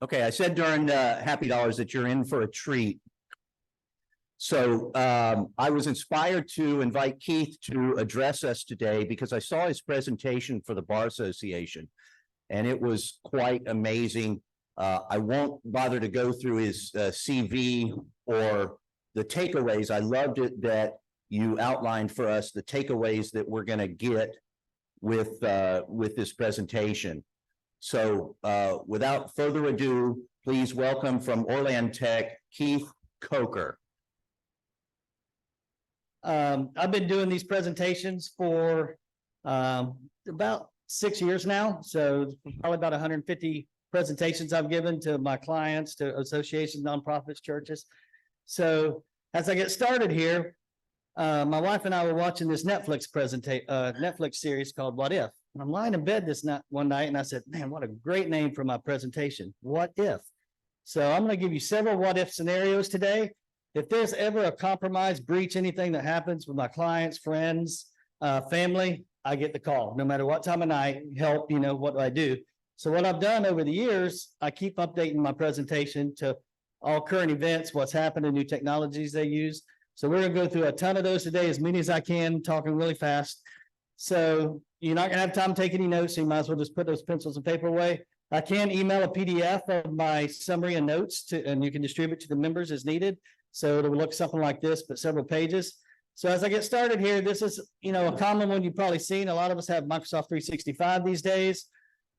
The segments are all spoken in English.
Okay, I said during Happy Dollars that you're in for a treat. So I was inspired to invite Keith to address us today because I saw his presentation for the Bar Association, and it was quite amazing. I won't bother to go through his CV or the takeaways. I loved it that you outlined for us the takeaways that we're going to get with this presentation. So without further ado, please welcome from Orland Tech, Keith Coker. I've been doing these presentations for about 6 years now. So probably about 150 presentations I've given to my clients, to associations, nonprofits, churches. So as I get started here, my wife and I were watching this Netflix series called What If? And I'm lying in bed one night and I said, man, what a great name for my presentation. What if? So I'm going to give you several what if scenarios today. If there's ever a compromise, breach, anything that happens with my clients, friends, family, I get the call. No matter what time of night, help, what do I do? So what I've done over the years, I keep updating my presentation to all current events, what's happening, new technologies they use. So we're going to go through a ton of those today, as many as I can, talking really fast. So you're not going to have time to take any notes, so you might as well just put those pencils and paper away. I can email a PDF of my summary and notes and you can distribute to the members as needed. So it'll look something like this, but several pages. So as I get started here, this is, a common one you've probably seen. A lot of us have Microsoft 365 these days,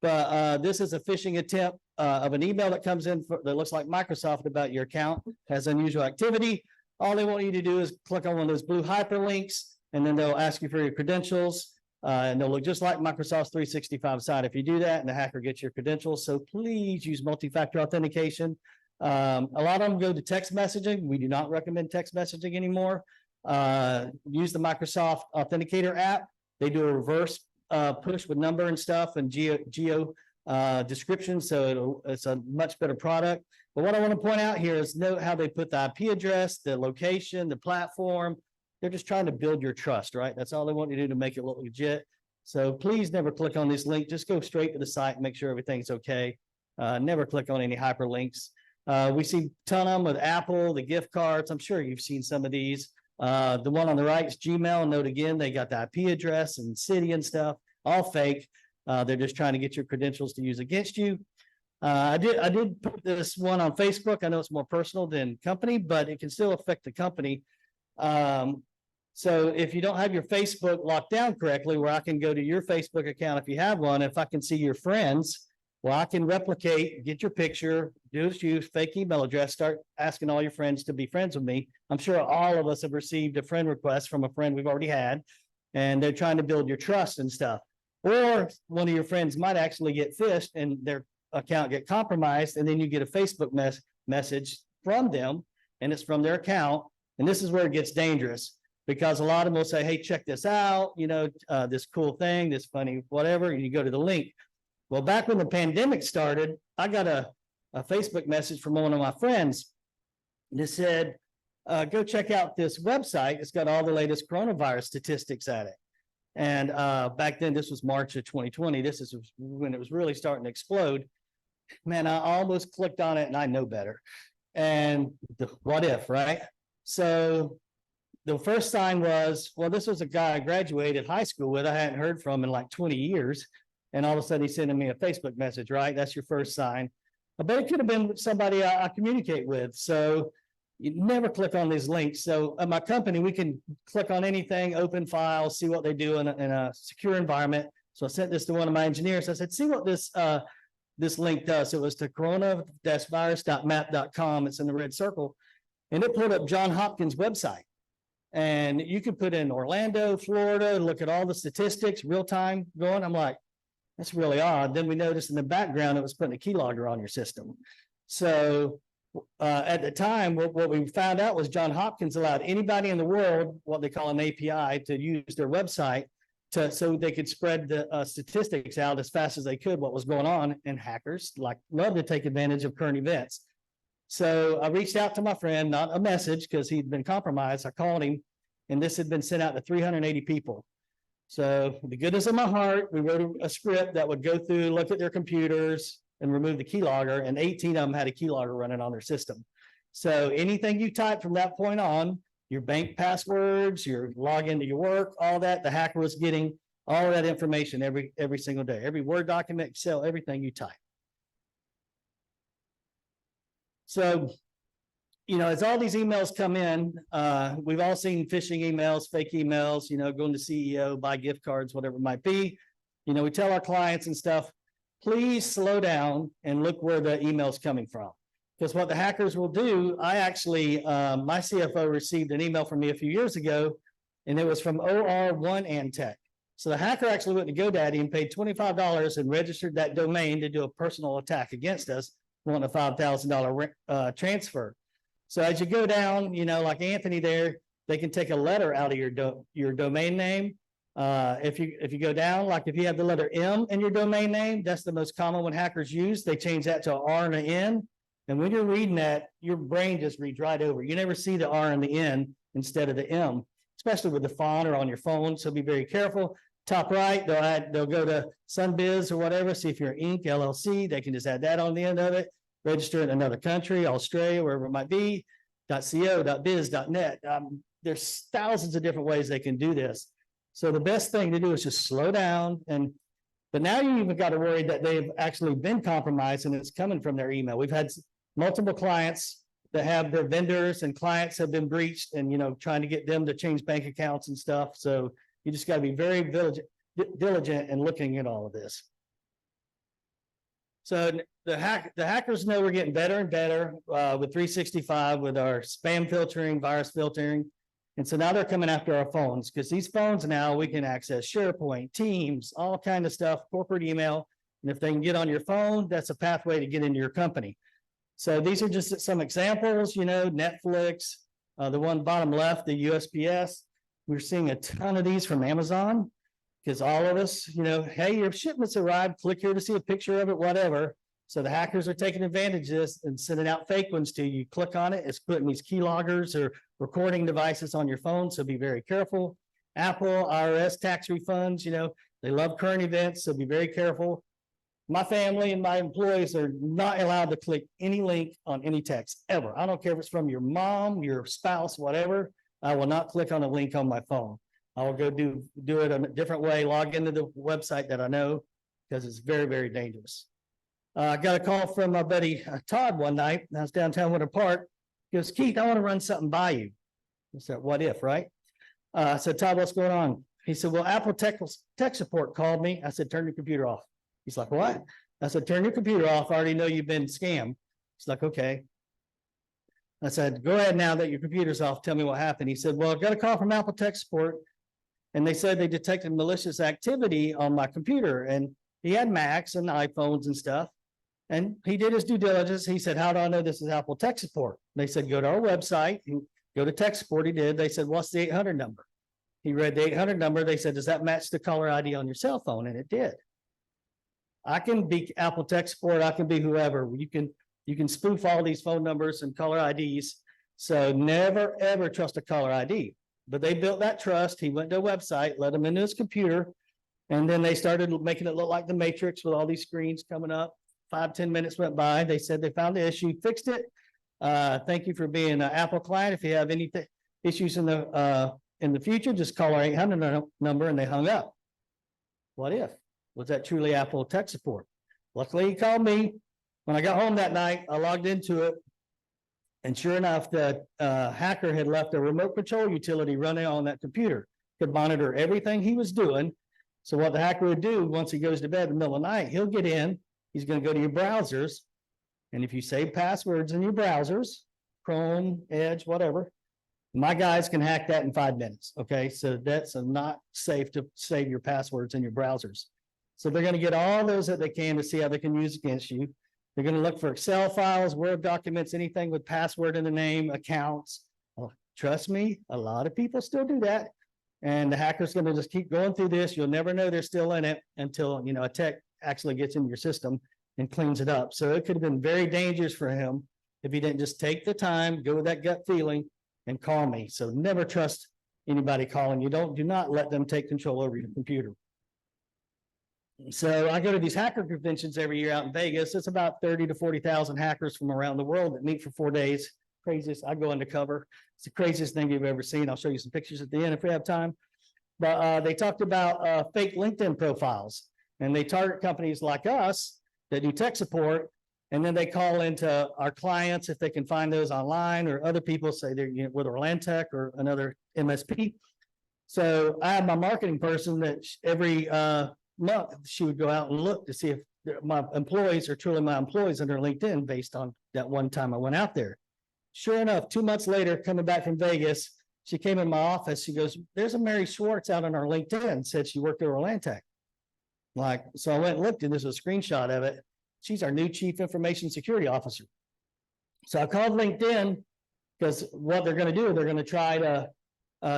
but this is a phishing attempt of an email that comes in that looks like Microsoft about your account, has unusual activity. All they want you to do is click on one of those blue hyperlinks, and then they'll ask you for your credentials, and they'll look just like Microsoft's 365 site. If you do that and the hacker gets your credentials, so please use multi-factor authentication. A lot of them go to text messaging. We do not recommend text messaging anymore. Use the Microsoft Authenticator app. They do a reverse push with number and stuff and geo description. So it's a much better product. But what I want to point out here is note how they put the IP address, the location, the platform. They're just trying to build your trust, right? That's all they want you to do to make it look legit. So please never click on this link. Just go straight to the site and make sure everything's okay. Never click on any hyperlinks. We see a ton of them with Apple, the gift cards. I'm sure you've seen some of these. The one on the right is Gmail. Note again, they got the IP address and city and stuff, all fake. They're just trying to get your credentials to use against you. I did put this one on Facebook. I know it's more personal than company, but it can still affect the company. So if you don't have your Facebook locked down correctly, where I can go to your Facebook account if you have one, if I can see your friends, well, I can replicate, get your picture, use fake email address, start asking all your friends to be friends with me. I'm sure all of us have received a friend request from a friend we've already had, and they're trying to build your trust and stuff. Or one of your friends might actually get phished and their account get compromised, and then you get a Facebook message from them, and it's from their account. And this is where it gets dangerous, because a lot of them will say, hey, check this out, this cool thing, this funny whatever, and you go to the link. Well, back when the pandemic started, I got a Facebook message from one of my friends that said, go check out this website. It's got all the latest coronavirus statistics at it. And back then, this was March of 2020. This is when it was really starting to explode. Man, I almost clicked on it and I know better. And what if, right? So the first sign was, well, this was a guy I graduated high school with. I hadn't heard from in like 20 years. And all of a sudden he's sending me a Facebook message, right? That's your first sign. But it could have been somebody I communicate with. So you never click on these links. So at my company, we can click on anything, open files, see what they do in a secure environment. So I sent this to one of my engineers. I said, see what this link does. It was to corona-virus.map.com. It's in the red circle. And it pulled up Johns Hopkins website. And you can put in Orlando, Florida, look at all the statistics, real time going. I'm like, that's really odd. Then we noticed in the background, it was putting a keylogger on your system. So at the time, what we found out was Johns Hopkins allowed anybody in the world, what they call an API, to use their website so they could spread the statistics out as fast as they could, what was going on. And hackers love to take advantage of current events. So I reached out to my friend, not a message because he'd been compromised. I called him, and this had been sent out to 380 people. So the goodness of my heart, we wrote a script that would go through, look at their computers, and removed the keylogger, and 18 of them had a keylogger running on their system. So anything you type from that point on, your bank passwords, your login to your work, all that, the hacker was getting all that information every single day, every Word document, Excel, everything you type. So, you know, as all these emails come in, we've all seen phishing emails, fake emails, you know, going to CEO, buy gift cards, whatever it might be. You know, we tell our clients and stuff, please slow down and look where the email's coming from. Because what the hackers will do, I actually, my CFO received an email from me a few years ago, and it was from OR1 Antech. So the hacker actually went to GoDaddy and paid $25 and registered that domain to do a personal attack against us, wanting a $5,000 transfer. So as you go down, you know, like Anthony there, they can take a letter out of your domain name. If you go down, like if you have the letter M in your domain name, that's the most common one hackers use. They change that to an R and an N. And when you're reading that, your brain just reads right over. You never see the R and the N instead of the M, especially with the font or on your phone. So be very careful. Top right, they'll go to Sunbiz or whatever, see if you're Inc. LLC. They can just add that on the end of it. Register in another country, Australia, wherever it might be. .co, .biz, .net. There's thousands of different ways they can do this. So the best thing to do is just slow down. But now you even got to worry that they've actually been compromised and it's coming from their email. We've had multiple clients that have their vendors and clients have been breached, and, you know, trying to get them to change bank accounts and stuff. So you just got to be very diligent in looking at all of this. So the hackers know we're getting better and better with 365, with our spam filtering, virus filtering. And so now they're coming after our phones, because these phones now we can access SharePoint, Teams, all kind of stuff, corporate email. And if they can get on your phone, that's a pathway to get into your company. So these are just some examples, you know, Netflix, the one bottom left, the USPS. We're seeing a ton of these from Amazon, because all of us, you know, hey, your shipment's arrived, click here to see a picture of it, whatever. So the hackers are taking advantage of this and sending out fake ones to you. Click on it, it's putting these keyloggers or recording devices on your phone, so be very careful. Apple, IRS tax refunds, you know, they love current events, so be very careful. My family and my employees are not allowed to click any link on any text ever. I don't care if it's from your mom, your spouse, whatever. I will not click on a link on my phone. I will go do it in a different way, log into the website that I know, because it's very, very dangerous. I got a call from my buddy Todd one night. I was downtown Winter Park. He goes, Keith, I want to run something by you. I said, what if, right? I said, Todd, what's going on? He said, well, Apple tech support called me. I said, turn your computer off. He's like, what? I said, turn your computer off. I already know you've been scammed. He's like, okay. I said, go ahead now that your computer's off. Tell me what happened. He said, well, I got a call from Apple tech support, and they said they detected malicious activity on my computer. And he had Macs and iPhones and stuff. And he did his due diligence. He said, how do I know this is Apple tech support? They said, go to our website and go to tech support. He did. They said, what's the 800 number? He read the 800 number. They said, does that match the caller ID on your cell phone? And it did. I can be Apple tech support. I can be whoever. You can spoof all these phone numbers and caller IDs. So never, ever trust a caller ID. But they built that trust. He went to a website, let him into his computer, and then they started making it look like the Matrix with all these screens coming up. 5-10 minutes went by. They said they found the issue, fixed it. Thank you for being an Apple client. If you have any issues in the future, just call our 800 number, and they hung up. What if? Was that truly Apple tech support? Luckily, he called me. When I got home that night, I logged into it, and sure enough, the hacker had left a remote control utility running on that computer. Could monitor everything he was doing. So what the hacker would do once he goes to bed in the middle of the night, he'll get in. He's going to go to your browsers. And if you save passwords in your browsers, Chrome, Edge, whatever, my guys can hack that in 5 minutes. Okay. So that's not safe to save your passwords in your browsers. So they're going to get all those that they can to see how they can use against you. They're going to look for Excel files, Word documents, anything with password in the name, accounts. Oh, trust me, a lot of people still do that. And the hacker's going to just keep going through this. You'll never know they're still in it until, you know, a tech actually gets into your system and cleans it up. So it could have been very dangerous for him if he didn't just take the time, go with that gut feeling, and call me. So never trust anybody calling you. Do not let them take control over your computer. So I go to these hacker conventions every year out in Vegas. It's about 30 to 40,000 hackers from around the world that meet for 4 days. Craziest, I go undercover. It's the craziest thing you've ever seen. I'll show you some pictures at the end if we have time. But they talked about fake LinkedIn profiles, and they target companies like us that do tech support. And then they call into our clients if they can find those online, or other people say they're, you know, whether Orlantech or another MSP. So I have my marketing person that every month she would go out and look to see if my employees are truly my employees under LinkedIn based on that one time I went out there. Sure enough, 2 months later, coming back from Vegas, she came in my office. She goes, "There's a Mary Schwartz out on our LinkedIn," said she worked at Orlantech. Like, so I went and looked, and there's a screenshot of it. She's our new chief information security officer. So I called LinkedIn, because what they're going to do, they're going to try to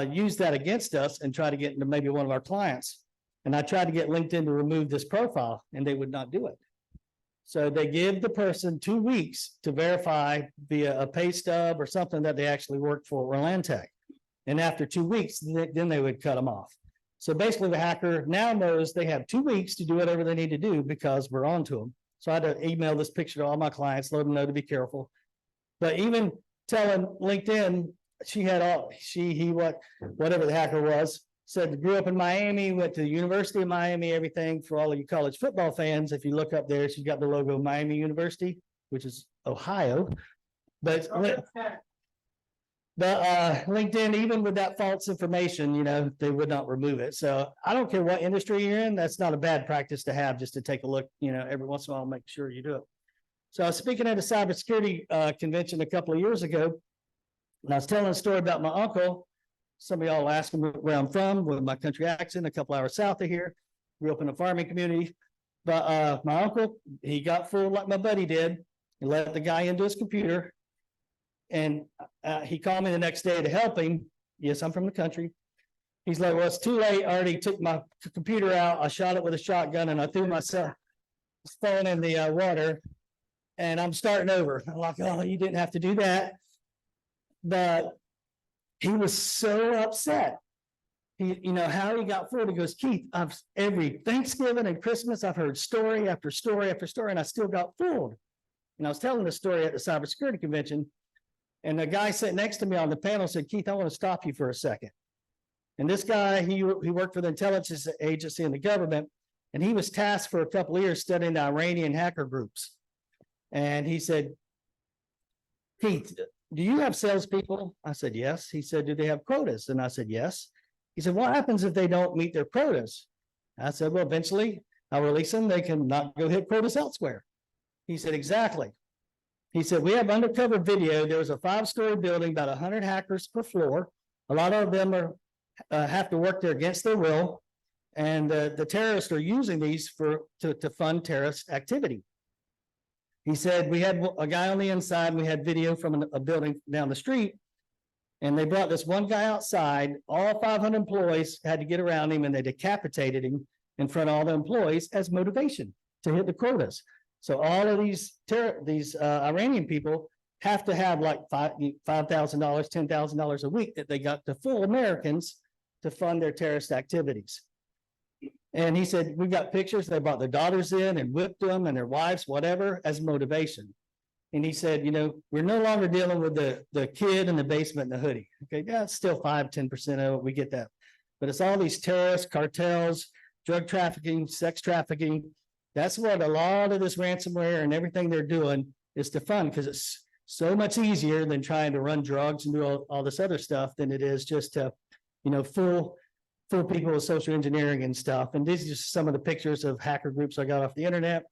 use that against us and try to get into maybe one of our clients. And I tried to get LinkedIn to remove this profile, and they would not do it. So they give the person 2 weeks to verify via a pay stub or something that they actually worked for Orlantech. And after 2 weeks, then they would cut them off. So basically the hacker now knows they have 2 weeks to do whatever they need to do because we're on to them. So I had to email this picture to all my clients, let them know to be careful. But even telling LinkedIn, whatever the hacker was, said grew up in Miami, went to the University of Miami, everything for all of you college football fans. If you look up there, she's got the logo of Miami University, which is Ohio. But LinkedIn, even with that false information, you know, they would not remove it. So I don't care what industry you're in, that's not a bad practice to have, just to take a look, you know, every once in a while, make sure you do it. So I was speaking at a cybersecurity convention a couple of years ago, and I was telling a story about my uncle. Some of y'all asked me where I'm from, with my country accent, a couple hours south of here. Grew up in a farming community. But my uncle, he got fooled like my buddy did. He let the guy into his computer. And he called me the next day to help him. Yes, I'm from the country. He's like, "Well, it's too late. I already took my computer out. I shot it with a shotgun, and I threw myself phone in the water. And I'm starting over." I'm like, "Oh, you didn't have to do that." But he was so upset. You know, how he got fooled. He goes, "Keith, every Thanksgiving and Christmas, I've heard story after story after story, and I still got fooled." And I was telling the story at the cybersecurity convention. And the guy sitting next to me on the panel said, "Keith, I want to stop you for a second." And this guy, he worked for the intelligence agency in the government, and he was tasked for a couple of years studying the Iranian hacker groups. And he said, "Keith, do you have salespeople?" I said, "Yes." He said, "Do they have quotas?" And I said, "Yes." He said, "What happens if they don't meet their quotas?" I said, "Well, eventually I'll release them. They can not go hit quotas elsewhere." He said, "Exactly." He said, "We have undercover video. There was a 5-story building, about 100 hackers per floor. A lot of them have to work there against their will. And the terrorists are using these to fund terrorist activity." He said, "We had a guy on the inside. We had video from a building down the street. And they brought this one guy outside. All 500 employees had to get around him, and they decapitated him in front of all the employees as motivation to hit the quotas. So all of these Iranian people have to have like $5,000, $10,000 a week that they got to fool Americans to fund their terrorist activities." And he said, "We've got pictures. They brought their daughters in and whipped them, and their wives, whatever, as motivation." And he said, "You know, we're no longer dealing with the kid in the basement in the hoodie." Okay, yeah, it's still 5-10% of it. We get that. But it's all these terrorists, cartels, drug trafficking, sex trafficking. That's what a lot of this ransomware and everything they're doing is to fund, because it's so much easier than trying to run drugs and do all this other stuff than it is just to, you know, fool people with social engineering and stuff. And these are just some of the pictures of hacker groups I got off the internet.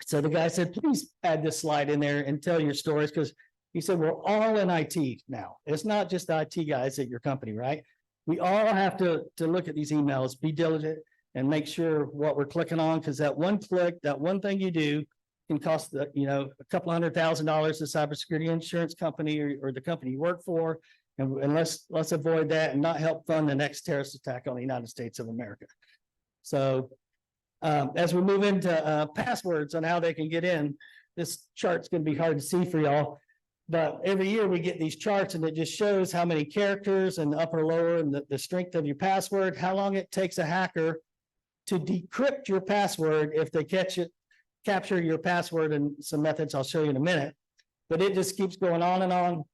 So the guy said, "Please add this slide in there and tell your stories," because he said, "We're all in IT now. It's not just the IT guys at your company, right? We all have to look at these emails, be diligent, and make sure what we're clicking on, because that one click, that one thing you do can cost a couple $100,000 to cybersecurity insurance company or the company you work for. And let's avoid that and not help fund the next terrorist attack on the United States of America." So as we move into passwords on how they can get in, this chart's going to be hard to see for y'all. But every year we get these charts, and it just shows how many characters and upper, lower, and the strength of your password, how long it takes a hacker to decrypt your password if they capture your password, and some methods I'll show you in a minute. But it just keeps going on and on,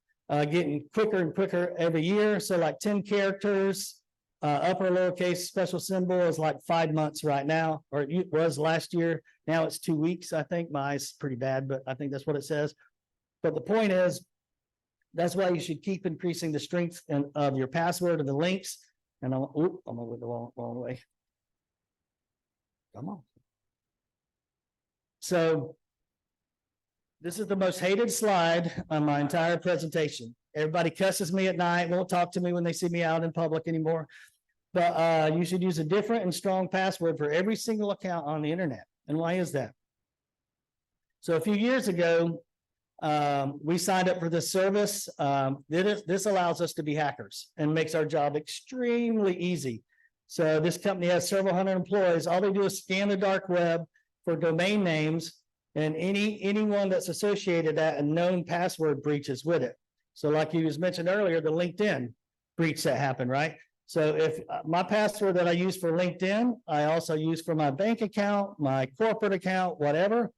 getting quicker and quicker every year. So like 10 characters, upper lowercase special symbol is like 5 months right now, or it was last year. Now it's 2 weeks, I think. My eyes pretty bad, but I think that's what it says. But the point is, that's why you should keep increasing the strength of your password and the links. And I'm over the wrong way. Come on. So this is the most hated slide on my entire presentation. Everybody cusses me at night, won't talk to me when they see me out in public anymore. But you should use a different and strong password for every single account on the internet. And why is that? So a few years ago, we signed up for this service. This allows us to be hackers and makes our job extremely easy. So this company has several hundred employees. All they do is scan the dark web for domain names and anyone that's associated that and known password breaches with it. So like you was mentioned earlier, the LinkedIn breach that happened, right? So if my password that I use for LinkedIn, I also use for my bank account, my corporate account, whatever.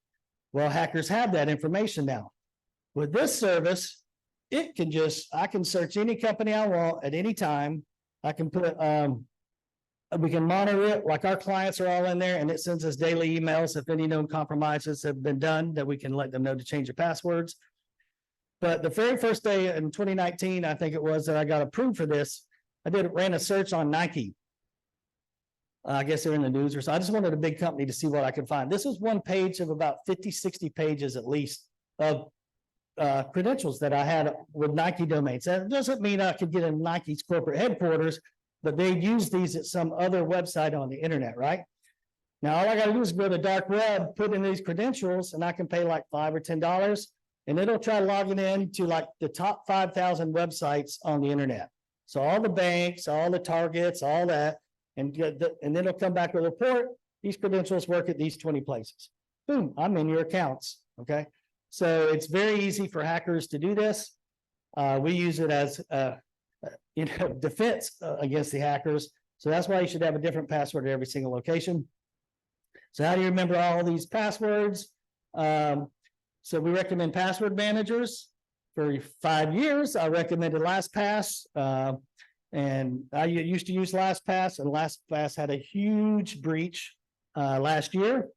Well, hackers have that information now. With this service, I can search any company I want at any time. I can put, we can monitor it, like our clients are all in there, and it sends us daily emails if any known compromises have been done, that we can let them know to change their passwords. But the very first day in 2019, I think it was, that I got approved for this, ran a search on Nike. I guess they're in the news or so. I just wanted a big company to see what I could find. This was one page of about 50, 60 pages at least of credentials that I had with Nike domains. That doesn't mean I could get in Nike's corporate headquarters, but they use these at some other website on the internet, right? Now, all I got to do is go to the dark web, put in these credentials, and I can pay like $5 or $10, and it'll try logging in to like the top 5,000 websites on the internet. So all the banks, all the Targets, all that, and then it'll come back with a report. These credentials work at these 20 places. Boom, I'm in your accounts, okay? So it's very easy for hackers to do this. We use it as defense against the hackers. So that's why you should have a different password at every single location. So how do you remember all these passwords? So we recommend password managers. For 5 years, I recommended LastPass. And I used to use LastPass, and LastPass had a huge breach last year.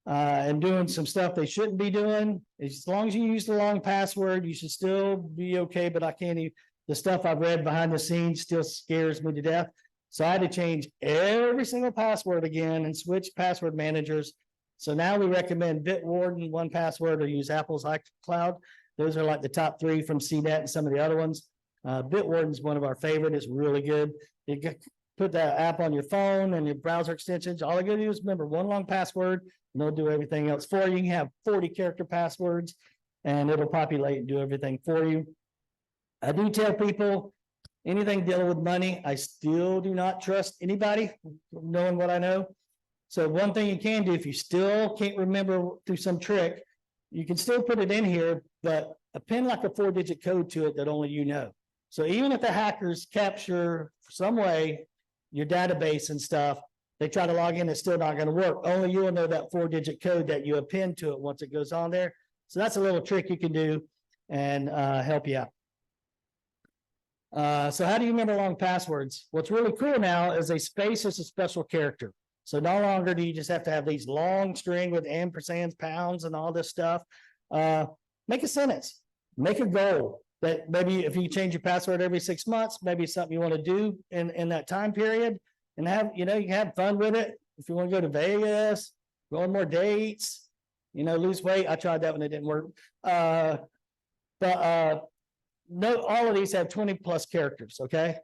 And doing some stuff they shouldn't be doing. As long as you use the long password, you should still be okay, but I can't even, the stuff I've read behind the scenes still scares me to death. So I had to change every single password again and switch password managers. So now we recommend Bitwarden, 1Password, or use Apple's iCloud. Those are like the top 3 from CNET and some of the other ones. Bitwarden is one of our favorite. It's really good. You put that app on your phone and your browser extensions. All you gotta do is remember one long password, and they'll do everything else for you. You can have 40 character passwords, and it'll populate and do everything for you. I do tell people, anything dealing with money, I still do not trust anybody knowing what I know. So one thing you can do, if you still can't remember through some trick, you can still put it in here, but append like a 4-digit code to it that only you know. So even if the hackers capture some way your database and stuff, they try to log in, it's still not going to work. Only you will know that 4-digit code that you append to it once it goes on there. So that's a little trick you can do and help you out. So how do you remember long passwords? What's really cool now is a space is a special character. So no longer do you just have to have these long string with ampersands, pounds, and all this stuff. Make a sentence, make a goal that maybe if you change your password every 6 months, maybe it's something you want to do in that time period, and have, you can have fun with it. If you want to go to Vegas, go on more dates, lose weight. I tried that one, it didn't work. No, all of these have 20+ characters, okay?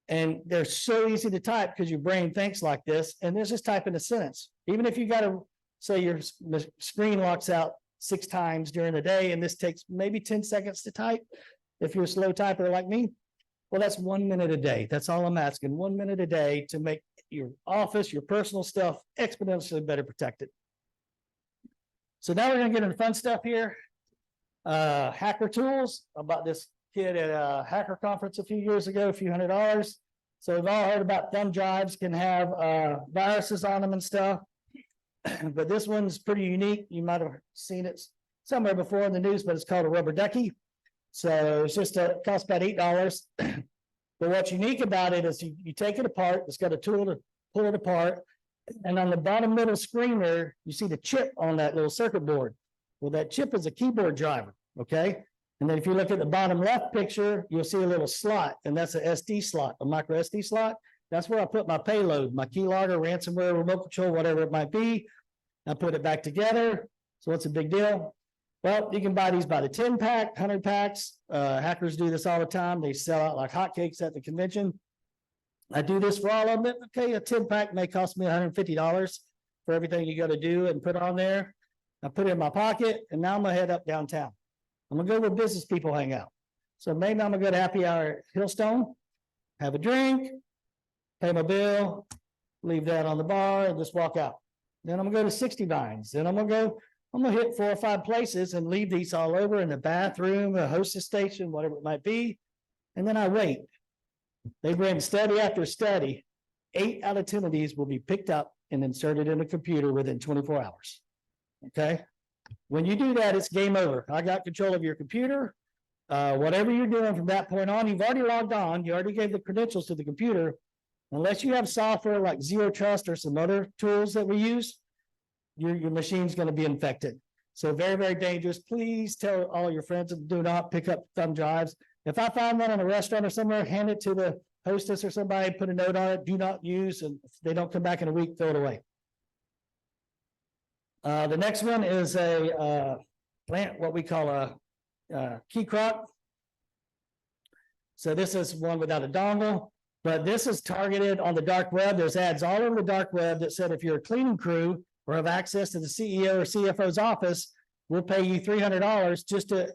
And they're so easy to type because your brain thinks like this, and there's just type in a sentence. Even if you got to say your screen locks out 6 times during the day, and this takes maybe 10 seconds to type, if you're a slow typer like me, well, that's 1 minute a day. That's all I'm asking, 1 minute a day to make your office, your personal stuff exponentially better protected. So now we're going to get into fun stuff here. Hacker tools. I bought this kit at a hacker conference a few years ago, a few $100s. So we've all heard about thumb drives can have viruses on them and stuff. But this one's pretty unique. You might have seen it somewhere before in the news, but it's called a rubber ducky. So it's just costs about $8. But what's unique about it is you take it apart, it's got a tool to pull it apart. And on the bottom middle screen there, you see the chip on that little circuit board. Well, that chip is a keyboard driver, okay? And then if you look at the bottom left picture, you'll see a little slot, and that's a SD slot, a micro SD slot. That's where I put my payload, my keylogger, ransomware, remote control, whatever it might be. I put it back together. So what's the big deal? Well, you can buy these by the 10 pack, 100 packs. Hackers do this all the time. They sell out like hotcakes at the convention. I do this for all of them. Okay, a 10 pack may cost me $150 for everything you got to do and put on there. I put it in my pocket, and now I'm gonna head up downtown. I'm gonna go where business people hang out. So maybe I'm gonna go to happy hour at Hillstone, have a drink, pay my bill, leave that on the bar, and just walk out. Then I'm gonna go to 60 Vines. Then I'm gonna hit 4 or 5 places and leave these all over in the bathroom, a hostess station, whatever it might be. And then I wait. They bring study after study. 8 out of 10 of these will be picked up and inserted in a computer within 24 hours. Okay? When you do that, it's game over. I got control of your computer. Whatever you're doing from that point on, you've already logged on. You already gave the credentials to the computer. Unless you have software like Zero Trust or some other tools that we use, your machine's going to be infected. So very, very dangerous. Please tell all your friends, do not pick up thumb drives. If I find one in a restaurant or somewhere, hand it to the hostess or somebody, put a note on it, do not use, and if they don't come back in a week, throw it away. The next one is a plant, what we call a key crock. So this is one without a dongle, but this is targeted on the dark web. There's ads all over the dark web that said if you're a cleaning crew or have access to the CEO or CFO's office, we'll pay you $300 just to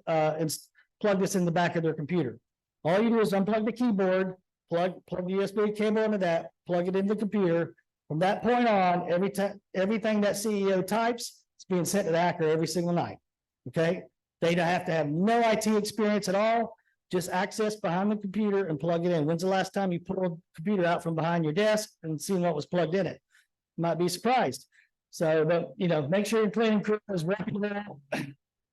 plug this in the back of their computer. All you do is unplug the keyboard, plug the USB cable into that, plug it into the computer. From that point on, everything that CEO types is being sent to the hacker every single night. Okay? They don't have to have no IT experience at all. Just access behind the computer and plug it in. When's the last time you pulled the computer out from behind your desk and seen what was plugged in it? You might be surprised. So, but make sure your cleaning crew is reputable.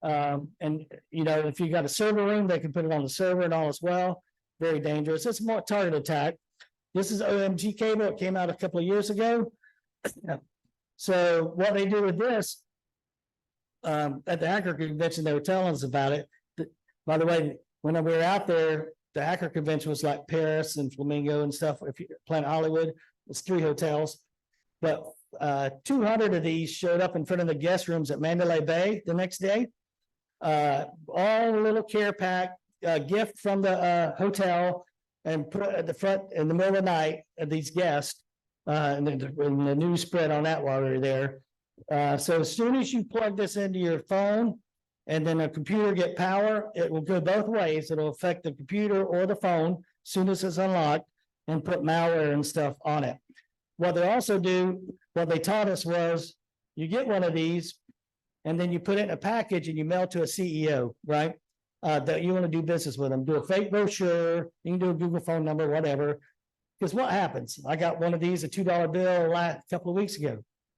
And if you got a server room, they can put it on the server and all as well. Very dangerous. It's more target attack. This is OMG cable. It came out a couple of years ago. So what they do with this, at the hacker convention, they were telling us about it. By the way, when we were out there, the hacker convention was like Paris and Flamingo and stuff. If you Planet Hollywood, it's 3 hotels. But 200 of these showed up in front of the guest rooms at Mandalay Bay the next day. All a little care pack, gift from the hotel, and put it at the front in the middle of the night of these guests. And the news spread on that while we were there. So as soon as you plug this into your phone and then a computer get power, it will go both ways. It'll affect the computer or the phone as soon as it's unlocked and put malware and stuff on it. What they also do, what they taught us was you get one of these and then you put it in a package and you mail to a CEO, right? That you want to do business with them. Do a fake brochure, you can do a Google phone number, whatever. Because what happens? I got one of these, a $2 bill a couple of weeks ago.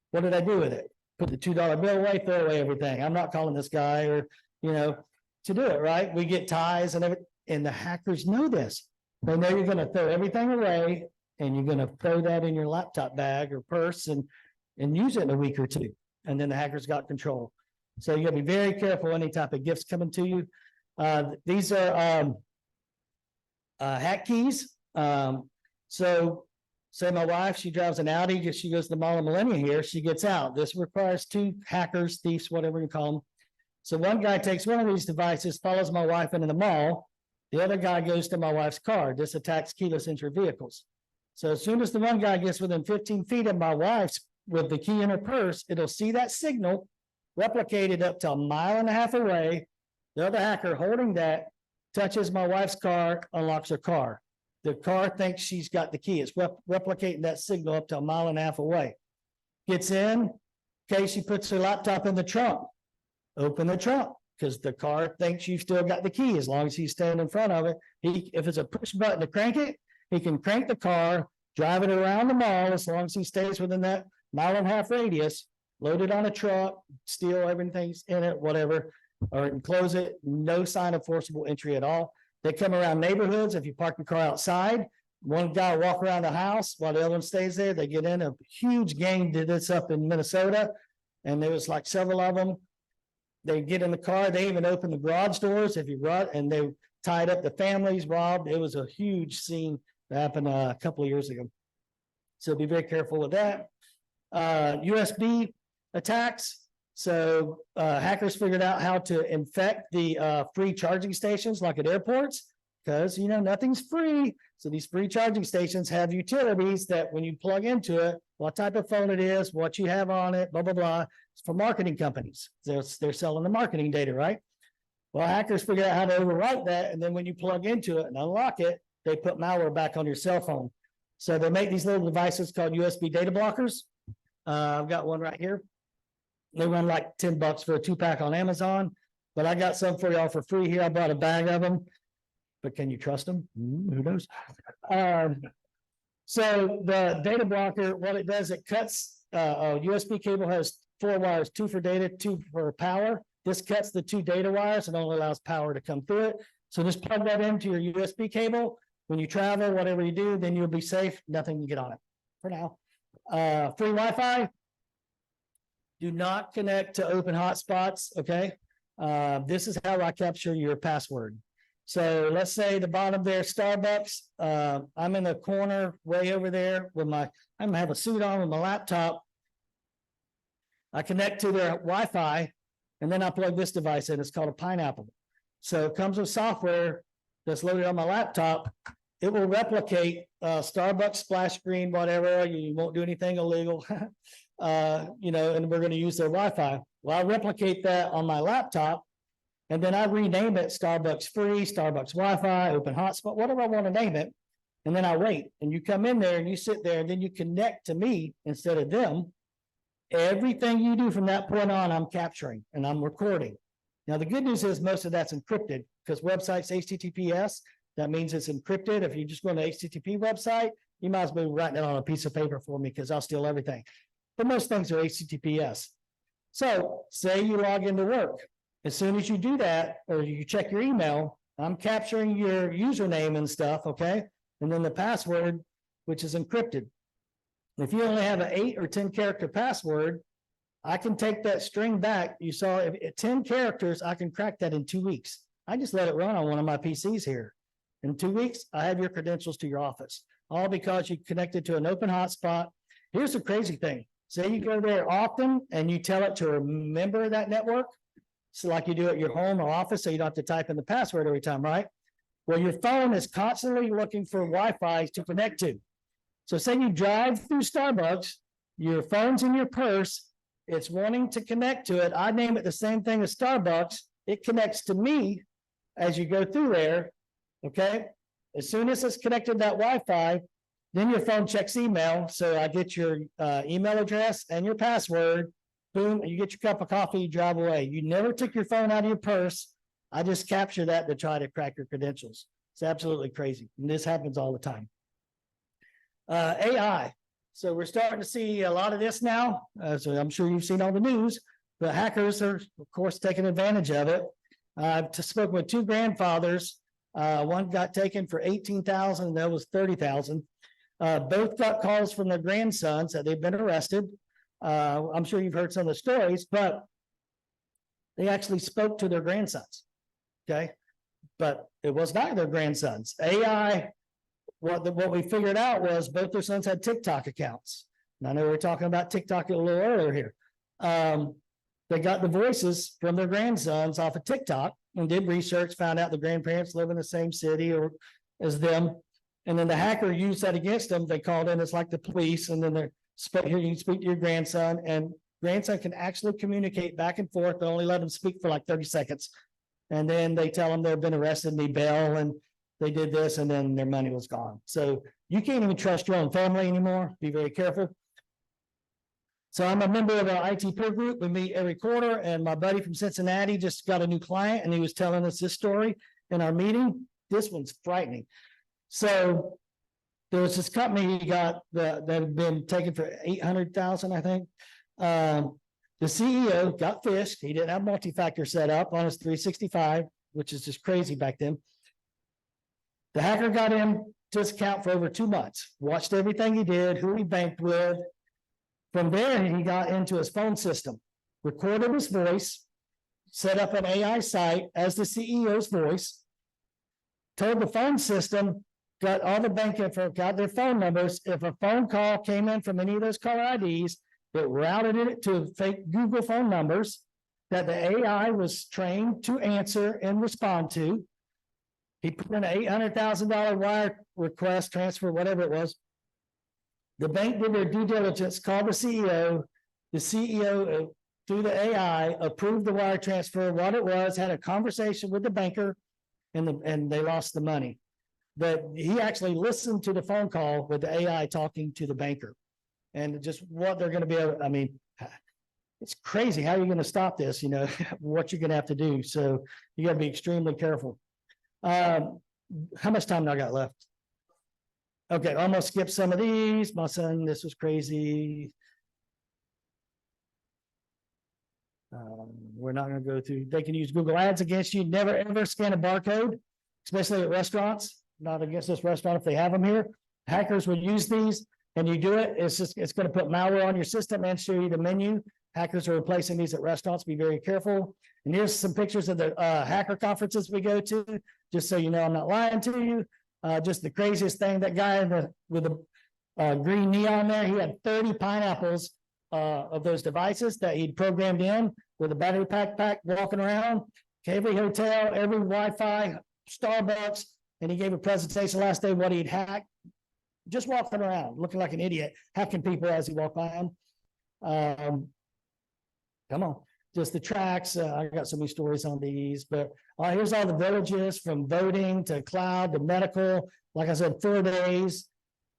What did I do with it? Put the $2 bill away, throw away everything. I'm not calling this guy or, to do it, right? We get ties and everything, and the hackers know this. They know you're going to throw everything away and you're going to throw that in your laptop bag or purse and use it in a week or two. And then the hackers got control. So you got to be very careful any type of gifts coming to you. These are hack keys. So say my wife, she drives an Audi, she goes to the Mall of Millennia here, she gets out. This requires 2 hackers, thieves, whatever you call them. So one guy takes one of these devices, follows my wife into the mall. The other guy goes to my wife's car. This attacks keyless entry vehicles. So as soon as the one guy gets within 15 feet of my wife's with the key in her purse, it'll see that signal, replicate it up to 1.5 miles away. The other hacker holding that touches my wife's car, unlocks her car. The car thinks she's got the key. It's replicating that signal up to 1.5 miles away. Gets in, okay, she puts her laptop in the trunk. Open the trunk, because the car thinks you've still got the key as long as he's standing in front of it. If it's a push button to crank it, He can crank the car, drive it around the mall as long as he stays within that 1.5 mile radius, load it on a truck, steal everything's in it, whatever, or close it, no sign of forcible entry at all. They come around neighborhoods. If you park your car outside, one guy walk around the house while the other one stays there. They get in. A huge gang did this up in Minnesota, and there was like several of them. They get in the car. They even open the garage doors if you run, and they tied up the families, robbed. It was a huge scene that happened a couple of years ago. So be very careful with that. USB attacks. So hackers figured out how to infect the free charging stations like at airports, because nothing's free. So these free charging stations have utilities that when you plug into it, what type of phone it is, what you have on it, blah, blah, blah. It's for marketing companies. They're selling the marketing data, right? Well, hackers figured out how to overwrite that. And then when you plug into it and unlock it, they put malware back on your cell phone. So they make these little devices called USB data blockers. I've got one right here. They run like $10 for a 2-pack on Amazon, but I got some for y'all for free here. I bought a bag of them, but can you trust them? Who knows? So the data blocker, what it does, it cuts, a USB cable has 4 wires, 2 for data, 2 for power. This cuts the 2 data wires and only allows power to come through it. So just plug that into your USB cable. When you travel, whatever you do, then you'll be safe. Nothing can get on it for now. Free Wi-Fi. Do not connect to open hotspots, okay? This is how I capture your password. So let's say the bottom there, Starbucks. I'm in the corner way over there with I'm gonna have a suit on with my laptop. I connect to their Wi-Fi, and then I plug this device in. It's called a Pineapple. So it comes with software that's loaded on my laptop. It will replicate Starbucks splash screen, whatever. You won't do anything illegal. And we're going to use their Wi-Fi. Well, I replicate that on my laptop, and then I rename it Starbucks Free, Starbucks Wi-Fi, Open Hotspot, whatever I want to name it. And then I wait, and you come in there and you sit there, and then you connect to me instead of them. Everything you do from that point on, I'm capturing and I'm recording. Now, the good news is most of that's encrypted because websites HTTPS, that means it's encrypted. If you just go on the HTTP website, you might as well be writing it on a piece of paper for me because I'll steal everything. But most things are HTTPS. So say you log into work. As soon as you do that, or you check your email, I'm capturing your username and stuff, okay? And then the password, which is encrypted. If you only have an 8 or 10 character password, I can take that string back. You saw at 10 characters, I can crack that in 2 weeks. I just let it run on one of my PCs here. In 2 weeks, I have your credentials to your office, all because you connected to an open hotspot. Here's the crazy thing. Say you go there often and you tell it to remember that network. So like you do at your home or office, so you don't have to type in the password every time, right? Well, your phone is constantly looking for Wi-Fi to connect to. So say you drive through Starbucks, your phone's in your purse, it's wanting to connect to it. I name it the same thing as Starbucks. It connects to me as you go through there, okay? As soon as it's connected to that Wi-Fi, then your phone checks email. So I get your email address and your password. Boom, you get your cup of coffee, you drive away. You never took your phone out of your purse. I just capture that to try to crack your credentials. It's absolutely crazy. And this happens all the time. AI. So we're starting to see a lot of this now. So I'm sure you've seen all the news, but hackers are, of course, taking advantage of it. I've spoken with 2 grandfathers. One got taken for $18,000, and the other was $30,000. Both got calls from their grandsons that they've been arrested. I'm sure you've heard some of the stories, but they actually spoke to their grandsons. Okay. But it was not their grandsons. AI, what we figured out was both their sons had TikTok accounts. And I know we were talking about TikTok a little earlier here. They got the voices from their grandsons off of TikTok and did research, found out the grandparents live in the same city or as them. And then the hacker used that against them. They called in, it's like the police, and then they're here, you can speak to your grandson, and grandson can actually communicate back and forth, but only let them speak for like 30 seconds. And then they tell them they've been arrested and they bail and they did this, and then their money was gone. So you can't even trust your own family anymore. Be very careful. So I'm a member of our IT peer group. We meet every quarter, and my buddy from Cincinnati just got a new client, and he was telling us this story in our meeting. This one's frightening. So there was this company he got that had been taken for 800,000, I think. The CEO got phished. He didn't have multi-factor set up on his 365, which is just crazy back then. The hacker got in to his account for over 2 months, watched everything he did, who he banked with. From there, he got into his phone system, recorded his voice, set up an AI site as the CEO's voice, told the phone system, got all the bank info, got their phone numbers. If a phone call came in from any of those caller IDs, it routed it to fake Google phone numbers that the AI was trained to answer and respond to. He put in an $800,000 wire request, transfer, whatever it was. The bank did their due diligence, called the CEO. The CEO, through the AI, approved the wire transfer, what it was, had a conversation with the banker, and they lost the money. But he actually listened to the phone call with the AI talking to the banker. And just what they're gonna be able, I mean, it's crazy. How are you gonna stop this? You know, what you're gonna have to do. So you gotta be extremely careful. How much time do I got left? Okay, almost skipped some of these. My son, this was crazy. We're not gonna go through, they can use Google Ads against you. Never, ever scan a barcode, especially at restaurants, not against this restaurant if they have them here. Hackers would use these, and you do it, it's gonna put malware on your system and show you the menu. Hackers are replacing these at restaurants, be very careful. And here's some pictures of the hacker conferences we go to, just so you know I'm not lying to you. Just the craziest thing, that guy with the green neon there, he had 30 pineapples of those devices that he'd programmed in with a battery pack walking around. Every hotel, every Wi-Fi, Starbucks, and he gave a presentation last day what he'd hacked. Just walking around, looking like an idiot, hacking people as he walked by him. Come on, just the tracks. I got so many stories on these, but here's all the villages, from voting to cloud to medical. Like I said, 4 days,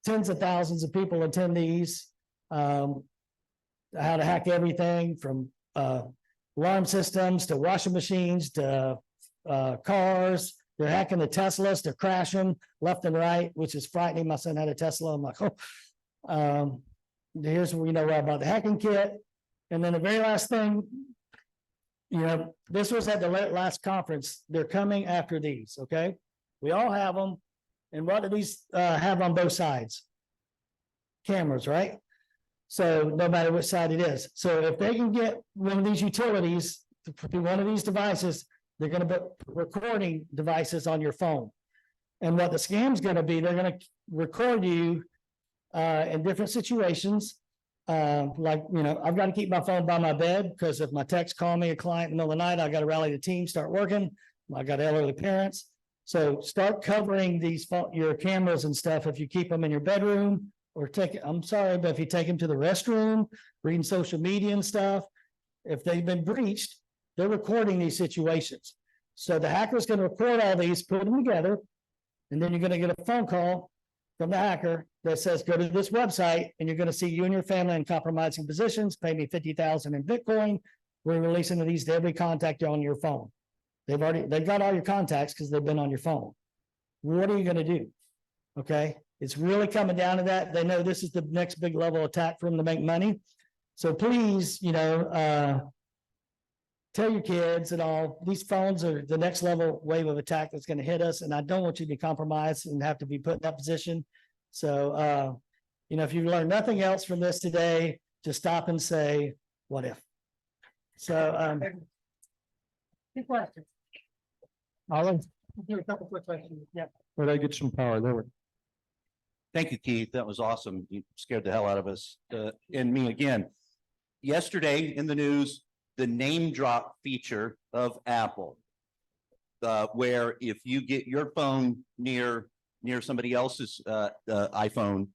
tens of thousands of people attend these. How to hack everything from alarm systems to washing machines to cars. They're hacking the Teslas, they're crashing left and right, which is frightening. My son had a Tesla. I'm like, oh. Here's what we know about the hacking kit. And then the very last thing, you know, this was at the last conference. They're coming after these, okay? We all have them. And what do these have on both sides? Cameras, right? So no matter which side it is. So if they can get one of these utilities through one of these devices, they're going to put recording devices on your phone. And what the scam's going to be, they're going to record you in different situations. Like, you know, I've got to keep my phone by my bed because if my text call me a client in the middle of the night, I got to rally the team, start working. I got elderly parents. So start covering these your cameras and stuff if you keep them in your bedroom, or I'm sorry, but if you take them to the restroom, reading social media and stuff, if they've been breached, they're recording these situations. So the hacker is going to record all these, put them together, and then you're going to get a phone call from the hacker that says, go to this website, and you're going to see you and your family in compromising positions, pay me 50,000 in Bitcoin. We're releasing these to every contact on your phone. They've got all your contacts because they've been on your phone. What are you going to do? Okay. It's really coming down to that. They know this is the next big level attack for them to make money. So please, you know, tell your kids and all, these phones are the next level wave of attack that's going to hit us. And I don't want you to be compromised and have to be put in that position. So, you know, if you learn nothing else from this today, just stop and say, what if? So, good question. All right, A couple quick questions. Yeah. where'd I get some power there? Thank you, Keith. That was awesome. You scared the hell out of us and me again. Yesterday in the news, the name drop feature of Apple, where if you get your phone near somebody else's iPhone,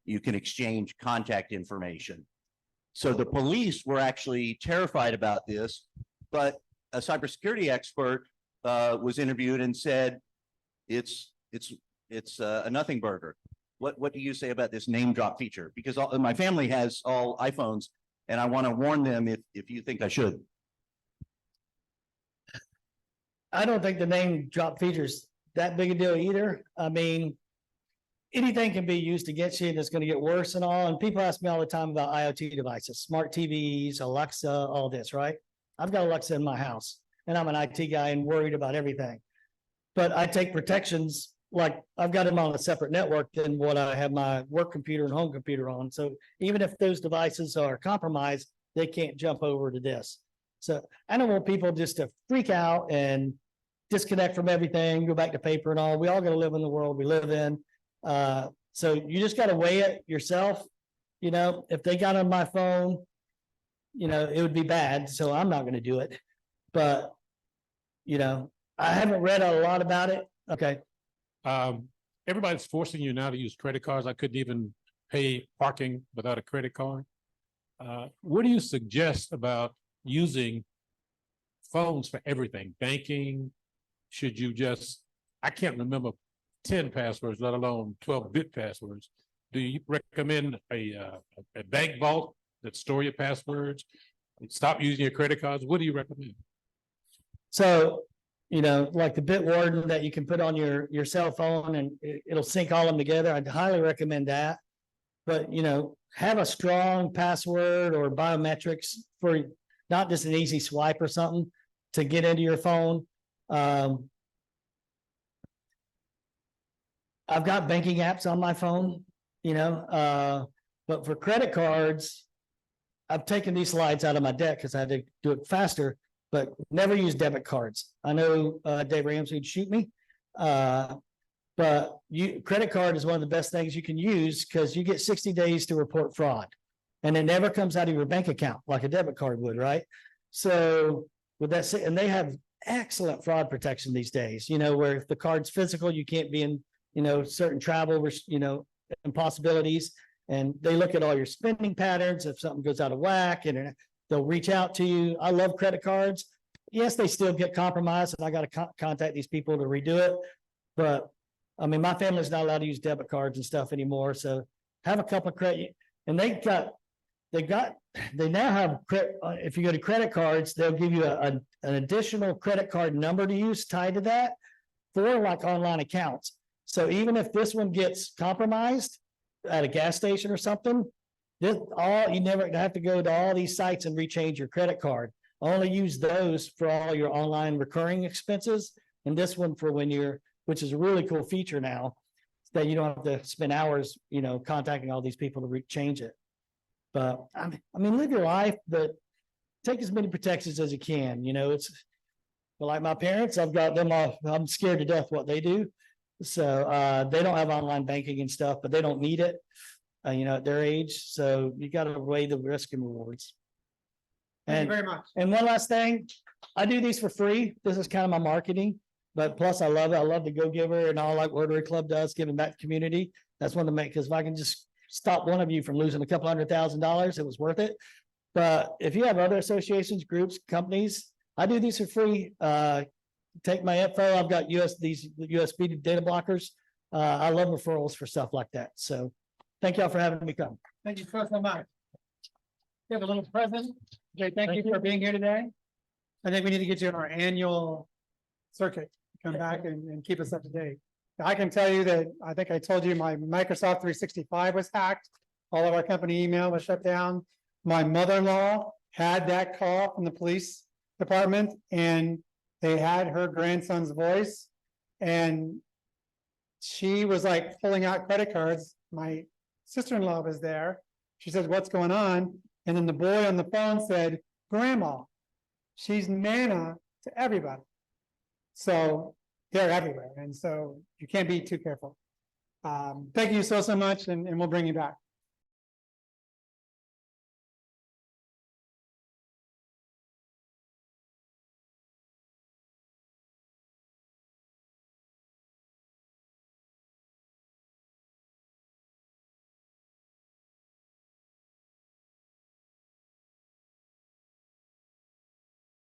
you can exchange contact information. So the police were actually terrified about this, but a cybersecurity expert was interviewed and said it's a nothing burger. What do you say about this name drop feature? Because my family has all iPhones, and I want to warn them if you think I should. I don't think the name drop feature is that big a deal either. I mean, anything can be used against you and it's going to get worse and all. And people ask me all the time about IoT devices, smart TVs, Alexa, all this, right? I've got Alexa in my house and I'm an IT guy and worried about everything. But I take protections, like I've got them on a separate network than what I have my work computer and home computer on. So even if those devices are compromised, they can't jump over to this. So I don't want people just to freak out and disconnect from everything, go back to paper and all. We all got to live in the world we live in. So you just got to weigh it yourself. You know, if they got on my phone, you know, it would be bad. So I'm not going to do it. But, you know, I haven't read a lot about it. Okay. Everybody's forcing you now to use credit cards. I couldn't even pay parking without a credit card. What do you suggest about using phones for everything? Banking? Should you just, I can't remember 10 passwords, let alone 12-bit passwords. Do you recommend a bank vault that store your passwords? Stop using your credit cards? What do you recommend? So, you know, like the Bitwarden that you can put on your cell phone and it'll sync all of them together. I'd highly recommend that. But, you know, have a strong password or biometrics for not just an easy swipe or something to get into your phone. I've got banking apps on my phone, you know, but for credit cards, I've taken these slides out of my deck because I had to do it faster, but never use debit cards. I know Dave Ramsey would shoot me. But credit card is one of the best things you can use because you get 60 days to report fraud. And it never comes out of your bank account like a debit card would, right? So with that, and they have excellent fraud protection these days, you know, where if the card's physical, you can't be in, you know, certain travel, you know, impossibilities. And they look at all your spending patterns. If something goes out of whack, and they'll reach out to you. I love credit cards. Yes, they still get compromised, and I got to contact these people to redo it. But I mean, my family's not allowed to use debit cards and stuff anymore. So have a couple of credit, and they now have if you go to credit cards, they'll give you an additional credit card number to use tied to that for like online accounts. So even if this one gets compromised at a gas station or something, you never have to go to all these sites and rechange your credit card. Only use those for all your online recurring expenses, and this one for when which is a really cool feature now, that you don't have to spend hours, you know, contacting all these people to change it. But I mean, live your life, but take as many protections as you can. You know, it's like my parents, I've got them all, I'm scared to death what they do. So they don't have online banking and stuff, but they don't need it, you know, at their age. So you got to weigh the risk and rewards. Thank you very much. And one last thing, I do these for free. This is kind of my marketing, but plus I love it. I love the Go Giver and all like Rotary Club does, giving back to community. That's one to make, because if I can just stop one of you from losing a couple $100,000, it was worth it. But if you have other associations, groups, companies, I do these for free. Take my info. I've got these USB data blockers. I love referrals for stuff like that. So thank y'all for having me come. Thank you so much. We have a little present. Okay, thank you for being here today. I think we need to get you on our annual circuit, come back and keep us up to date. I can tell you that I think I told you my Microsoft 365 was hacked. All of our company email was shut down. My mother-in-law had that call from the police department, and they had her grandson's voice, and she was like pulling out credit cards. My sister-in-law was there. She said, "What's going on?" And then the boy on the phone said, "Grandma, she's Nana to everybody." So they're everywhere. And so you can't be too careful. Thank you so much. And we'll bring you back.